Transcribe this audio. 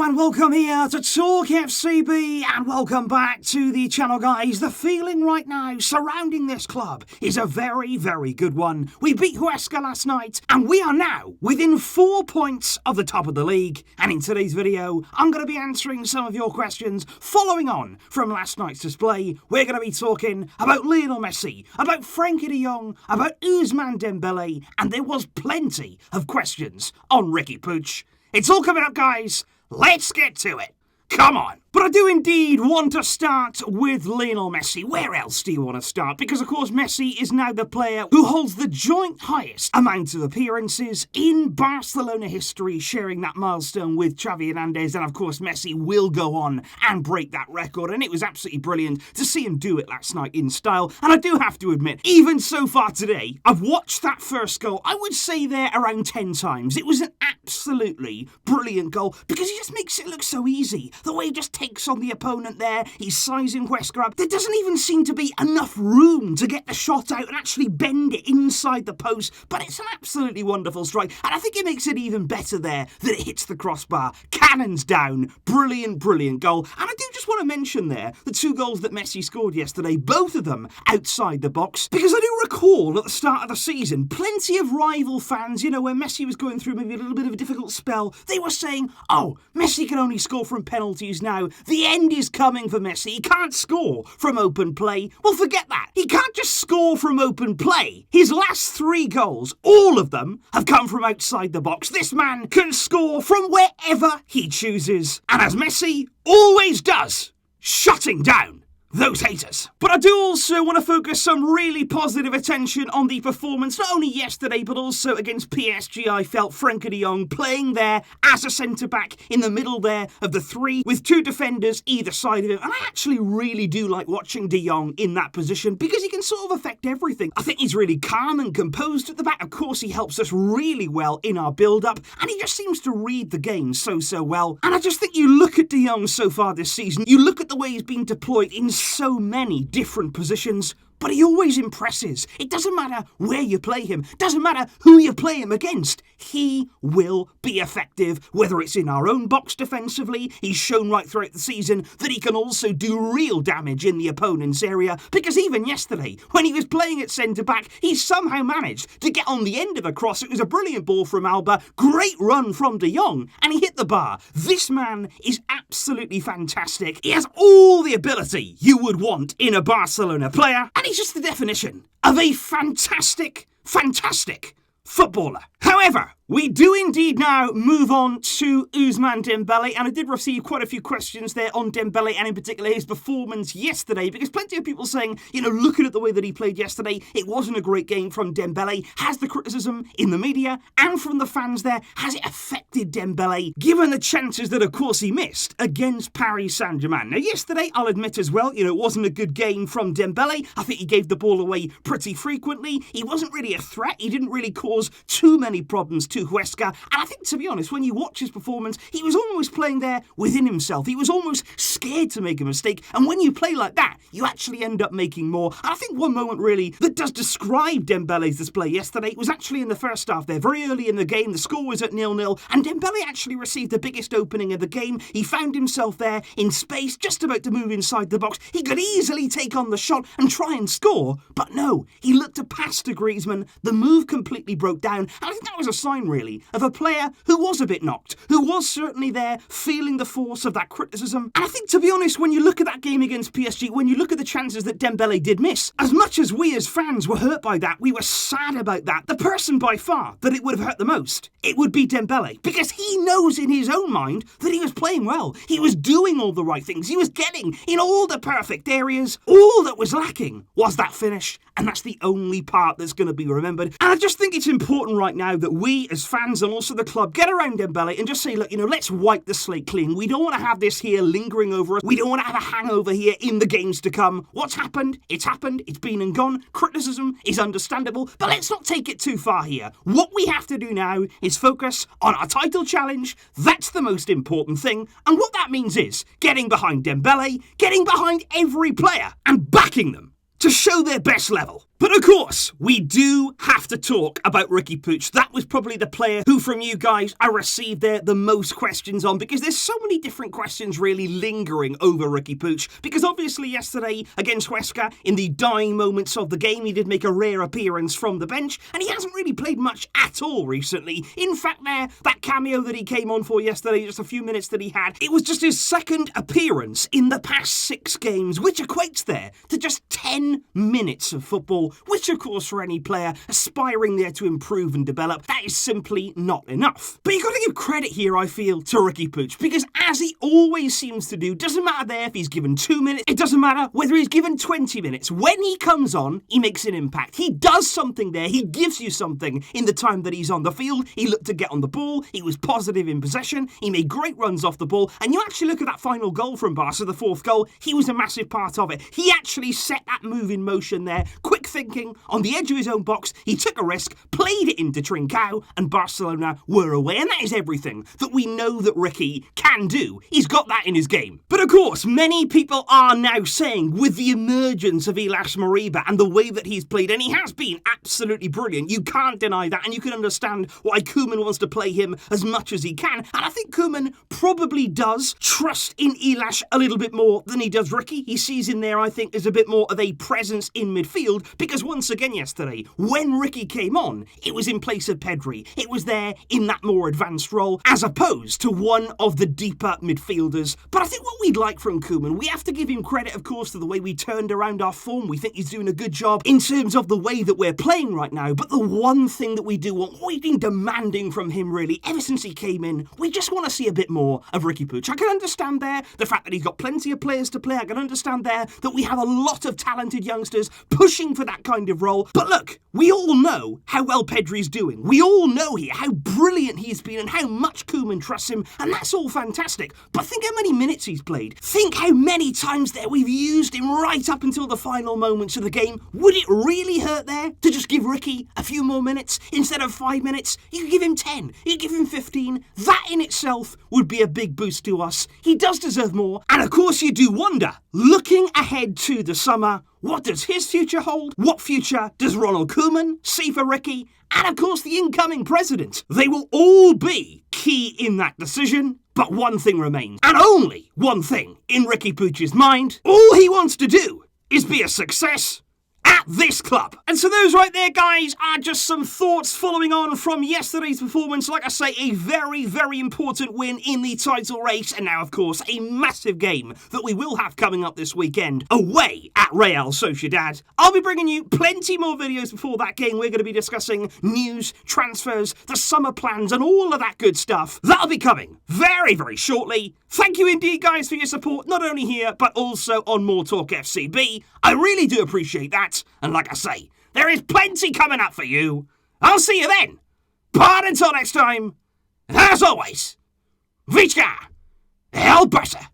and welcome here to Talk FCB, and welcome back to the channel, guys. The feeling right now surrounding this club is a very, very good one. We beat Huesca last night, and we are now within 4 points of the top of the league. And in today's video, I'm going to be answering some of your questions following on from last night's display. We're going to be talking about Lionel Messi, about Frenkie de Jong, about Ousmane Dembélé, and there was plenty of questions on Riqui Puig. It's all coming up, guys. Let's get to it. Come on. But I do indeed want to start with Lionel Messi. Where else do you want to start? Because, of course, Messi is now the player who holds the joint highest amount of appearances in Barcelona history, sharing that milestone with Xavi Hernandez. And, of course, Messi will go on and break that record. And it was absolutely brilliant to see him do it last night in style. And I do have to admit, even so far today, I've watched that first goal, I would say there around 10 times. It was an absolutely brilliant goal because he just makes it look so easy. The way he just takes on the opponent there, he's sizing Huesca up. There doesn't even seem to be enough room to get the shot out and actually bend it inside the post, but it's an absolutely wonderful strike, and I think it makes it even better there that it hits the crossbar. Cannons down. Brilliant, brilliant goal. And I do just want to mention there the 2 goals that Messi scored yesterday, both of them outside the box, because I do recall at the start of the season, plenty of rival fans, you know, when Messi was going through maybe a little bit of a difficult spell, they were saying, oh, Messi can only score from penalties now. The end is coming for Messi. He can't score from open play. Well, forget that. He can't just score from open play. His last 3 goals, all of them, have come from outside the box. This man can score from wherever he chooses. And as Messi always does, shutting down those haters. But I do also want to focus some really positive attention on the performance, not only yesterday, but also against PSG. I felt Frenkie de Jong playing there as a centre-back in the middle there of the 3, with 2 defenders either side of him. And I actually really do like watching de Jong in that position because he can sort of affect everything. I think he's really calm and composed at the back. Of course, he helps us really well in our build-up, and he just seems to read the game so well. And I just think you look at de Jong so far this season, you look at the way he's been deployed in so many different positions, but he always impresses. It doesn't matter where you play him, doesn't matter who you play him against, he will be effective, whether it's in our own box defensively. He's shown right throughout the season that he can also do real damage in the opponent's area, because even yesterday, when he was playing at centre-back, he somehow managed to get on the end of a cross. It was a brilliant ball from Alba, great run from de Jong, and he hit the bar. This man is absolutely fantastic. He has all the ability you would want in a Barcelona player, and he's just the definition of a fantastic footballer. However, we do indeed now move on to Ousmane Dembélé, and I did receive quite a few questions there on Dembélé, and in particular his performance yesterday, because plenty of people saying, you know, looking at the way that he played yesterday, it wasn't a great game from Dembélé. Has the criticism in the media and from the fans there, has it affected Dembélé, given the chances that, of course, he missed against Paris Saint-Germain? Now, yesterday, I'll admit as well, you know, it wasn't a good game from Dembélé. I think he gave the ball away pretty frequently. He wasn't really a threat. He didn't really cause too many problems to Huesca, and I think, to be honest, when you watch his performance, he was almost playing there within himself. He was almost scared to make a mistake, and when you play like that, you actually end up making more. And I think one moment really that does describe Dembélé's display yesterday was actually in the first half there. Very early in the game, the score was at 0-0, and Dembélé actually received the biggest opening of the game. He found himself there in space, just about to move inside the box. He could easily take on the shot and try and score, but no, he looked to pass to Griezmann. The move completely broke down, and I think that was a sign really of a player who was a bit knocked, who was certainly there feeling the force of that criticism. And I think, to be honest, when you look at that game against PSG, when you look at the chances that Dembélé did miss, as much as we as fans were hurt by that, we were sad about that, the person by far that it would have hurt the most, it would be Dembélé, because he knows in his own mind that he was playing well. He was doing all the right things. He was getting in all the perfect areas. All that was lacking was that finish, and that's the only part that's going to be remembered. And I just think it's important right now that we as fans and also the club get around Dembélé and just say, look, you know, let's wipe the slate clean. We don't want to have this here lingering over us. We don't want to have a hangover here in the games to come. What's happened? It's happened. It's been and gone. Criticism is understandable, but let's not take it too far here. What we have to do now is focus on our title challenge. That's the most important thing. And what that means is getting behind Dembélé, getting behind every player and backing them to show their best level. But of course, we do have to talk about Riqui Puig. That was probably the player who from you guys I received the most questions on, because there's so many different questions really lingering over Riqui Puig. Because obviously yesterday against Huesca, in the dying moments of the game, he did make a rare appearance from the bench, and he hasn't really played much at all recently. In fact, that cameo that he came on for yesterday, just a few minutes that he had, it was just his second appearance in the past 6 games, which equates there to just 10 minutes of football, which of course for any player aspiring there to improve and develop, that is simply not enough. But you've got to give credit here, I feel, to Riqui Puig, because as he always seems to do, doesn't matter there if he's given 2 minutes, it doesn't matter whether he's given 20 minutes, when he comes on, he makes an impact. He does something there, he gives you something in the time that he's on the field. He looked to get on the ball, he was positive in possession, he made great runs off the ball, and you actually look at that final goal from Barca, the 4th goal, he was a massive part of it. He actually set that move in motion there, quick thinking, on the edge of his own box, he took a risk, played it into Trincao, and Barcelona were away, and that is everything that we know that Riqui can do. He's got that in his game. But of course, many people are now saying, with the emergence of Ilaix Moriba and the way that he's played, and he has been absolutely brilliant, you can't deny that, and you can understand why Koeman wants to play him as much as he can, and I think Koeman probably does trust in Ilaix a little bit more than he does Riqui. He sees in there, I think, as a bit more of a presence in midfield, because once again yesterday, when Riqui came on, it was in place of Pedri. It was there in that more advanced role, as opposed to one of the deeper midfielders. But I think what we'd like from Koeman, we have to give him credit, of course, to the way we turned around our form. We think he's doing a good job in terms of the way that we're playing right now. But the one thing that we do want, what we've been demanding from him really, ever since he came in, we just want to see a bit more of Riqui Puig. I can understand there the fact that he's got plenty of players to play. I can understand there that we have a lot of talented youngsters pushing for that kind of role. But look, we all know how well Pedri's doing. We all know here how brilliant he's been and how much Koeman trusts him, and that's all fantastic. But think how many minutes he's played. Think how many times there we've used him right up until the final moments of the game. Would it really hurt there to just give Riqui a few more minutes instead of 5 minutes? You could give him 10, you could give him 15. That in itself would be a big boost to us. He does deserve more. And of course you do wonder, looking ahead to the summer, what does his future hold? What future does Ronald Koeman see for Riqui? And of course the incoming president. They will all be key in that decision. But one thing remains, and only one thing in Riqui Puig's mind. All he wants to do is be a success at this club. And so those right there, guys, are just some thoughts following on from yesterday's performance. Like I say, a very, very important win in the title race. And now, of course, a massive game that we will have coming up this weekend away at Real Sociedad. I'll be bringing you plenty more videos before that game. We're going to be discussing news, transfers, the summer plans, and all of that good stuff. That'll be coming very, very shortly. Thank you indeed, guys, for your support, not only here, but also on More Talk FCB. I really do appreciate that. And like I say, there is plenty coming up for you. I'll see you then. But until next time, as always, Huesca, el Barça.